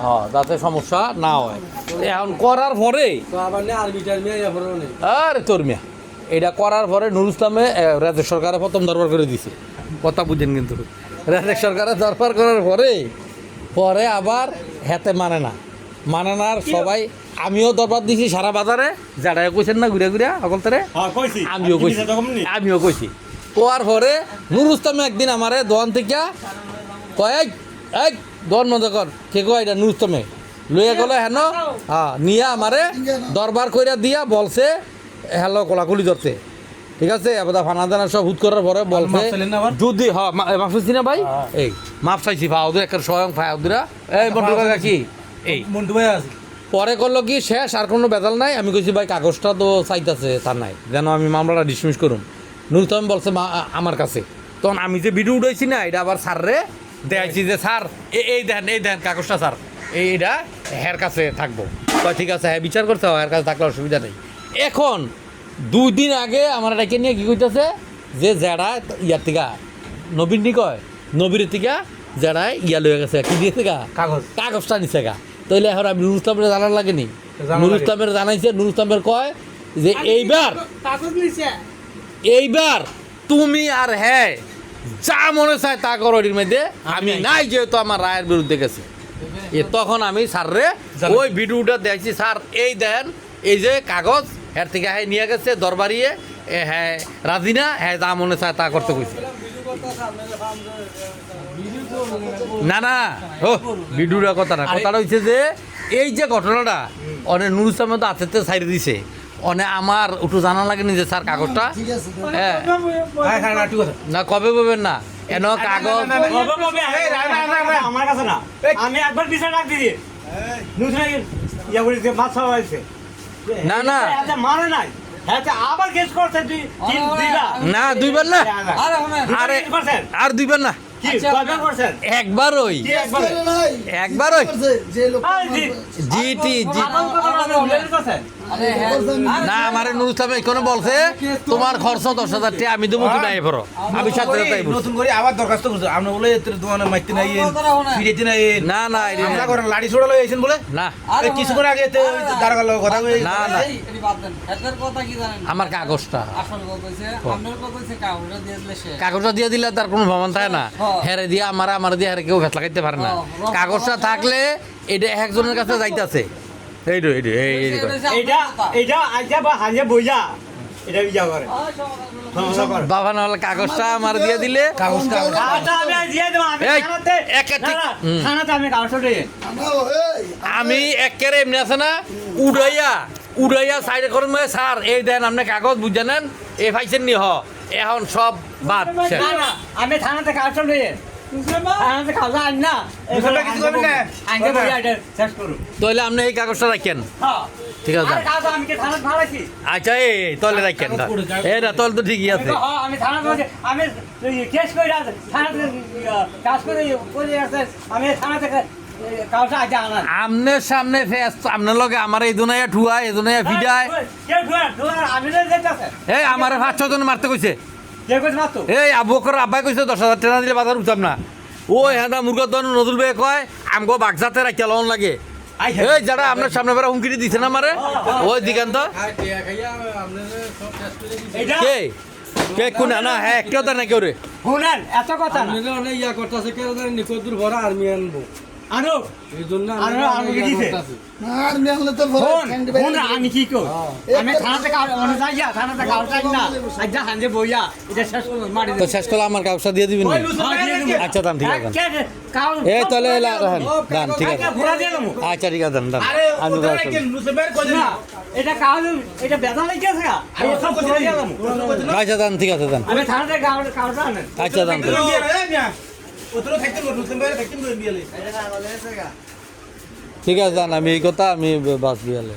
হ্যাঁ যাতে সমস্যা না হয় এখন করার পরে আরে তোর মিয়া এটা করার পরে নুরুল ইসলামে রাজ্য সরকারে প্রথম দরবার করে দিছে কথা বুঝেন কিন্তু রাজ্য সরকারে দরবার করার পরে আবার হাতে মানে না আর সবাই আমিও দরবার দিছি সারা বাজারে যারা কইছেন না ঘুরে ঘুরে সকলতারে আমিও কইছি কোয়ার পরে নুরুল ইসলামে একদিন আমারে দোয়ান থেকে কয়েক এক দোয়ান মজা কর কে কয় এটা নুরুল ইসলামে লইয়া গেল হেন নিয়ে আমারে দরবার কইরা দিয়া বলছে হ্যালো কোলাকুলি ধরতে ঠিক আছে এবার ফানা দানা সব হুট করার পরে বলছে যদি মাফ চাইছি না ভাই এই মাফ চাইছি ফাউদের একটা স্বয়ং ফাউদরা এই মন্টু কাকা কি এই মন্টু ভাই আছে পরে করলো কি শেষ আর কোনো বেজাল নাই আমি কইছি ভাই কাগজটা তো চাইতেছে তার নাই যেন আমি মামলাটা ডিসমিস করুম নুরুল ইসলাম বলছে আমার কাছে তখন আমি যে ভিডিও উঠাইছি না এটা আবার স্যাররে দেখাইছি যে স্যার এই দেন কাগজটা স্যার এইটা হের কাছে থাকবো ঠিক আছে হ্যাঁ বিচার করতে হবে হের কাছে থাকলে অসুবিধা নেই এখন 2 দিন আগে আমার এটাকে নিয়ে কী কইতেছে যে যারা ইয়ার থেকে নবীন নি কয় নবীর থেকে যারা ইয়া লয়ে গেছে কি দিয়েছে গা কাগজটা নিছে গা তাইলে এখন আমি নুরুল ইসলামের জানার লাগেনি নুরুল ইসলামের জানাইছে নুরুল ইসলামের কয় যে এইবার তুমি আর হ্যাঁ যা মনে চায় তা করো এর মধ্যে আমি নাই যেহেতু আমার রায়ের বিরুদ্ধে গেছে তখন আমি স্যাররে ওই ভিডিওটা দেখছি স্যার এই দেন এই যে কাগজ এর থেকে হ্যাঁ নিয়ে গেছে দরবারিয়ে হ্যাঁ রাজি না হ্যাঁ যা মনে চায় তা করতে কইছে না ও ভিডিওর কথাটা হচ্ছে যে এই যে ঘটনাটা অনেক নুরুল ইসলামের তো হাতেতে সাইড দিছে অনেক আমার একটু জানা লাগেনি যে স্যার কাগজটা হ্যাঁ না কবে বলবেন না এন কাগজ আমার কাছে না আমি একবার বিচার ডাক দিই না মানে নাই আবার কেস করছে না দুইবার না আরে আর দুইবার না একবারই না আমার নুরুল ইসলাম এখানে বলছে তোমার খরচ 10,000 টাকা আমি দেবো তুমি আইব আমি সাথে নতুন করে আবার দরখাস্ত করছো আপনি বলে দোকানে মাইতে নাই ফিরেতে নাই না আমরা করে লাড়ি ছোড়া লই আইছেন বলে না কিছুক্ষণ আগে দাঁড়া গেল কথা কই না আমার কাগজটা কাগজটা দিয়ে দিলে তার কোনো ভ্রমণ থাকে না হেরে দিয়ে আমার দিয়ে হেরে কেউ ভেত লাগাইতে পারে না কাগজটা থাকলে এটা একজনের কাছে যাইতেছে বাবা নাহলে কাগজটা আমার দিয়ে দিলে আমি একেবারে এমনি আছে না উড়াইয়া সাইডে করেন স্যার এই দেন আপনি কাগজ বুঝে নেন এ পাইছেন নি এখন সব বাদ আমি থানাতে কাগজটা লইয়ে তাহলে আপনি এই কাগজটা রাখেন ঠিক আছে আচ্ছা এই তাহলে রাখেন এটা তাহলে তো ঠিকই আছে আমনের সামনে আপনার লগে আমার এই দুনাইয়া ঠুয়ায় এই দুনাইয়া ফিডায় এই আমার 5-6 জন মারতে কইছে এই আবুকর আব্বাই কইছে 10,000 টাকা দিলে বাজার উঠাম না ও হ্যাঁ মুরগা দন নজরুল ভাই কয় আমগো বাগজাতে রাখিয়া লন লাগে এই যারা আপনার সামনে বেড়া হুমকি দিছে না মারে ওই দিগান্ত কে কোন না হ্যাঁ কেউ তো না কেউ রে শুনেন এত কথা ইয়া করতেছে কেউ নিকটদূর ভরা আর্মি আনবো আনো এই জন্য আমি কি করি আমি থানাতে থানাতে না আজ হাঁজে বইয়া এটা শেষ করবো মারি তো শেষ করলে আমার কাগজটা দিয়ে দিবেন আচ্ছা দাম ঠিক আছে এই তাহলে দান ঠিক আছে আচ্ছা ঠিক আছে দান আমি এটা কাগজ এটা বেদা লেগে আছে আচ্ছা দান ঠিক আছে দান আমি থানাতে কাগজটা আনেন আচ্ছা দান ঠিক আছে দান আমি এই কথা আমি বাস বিয়ালে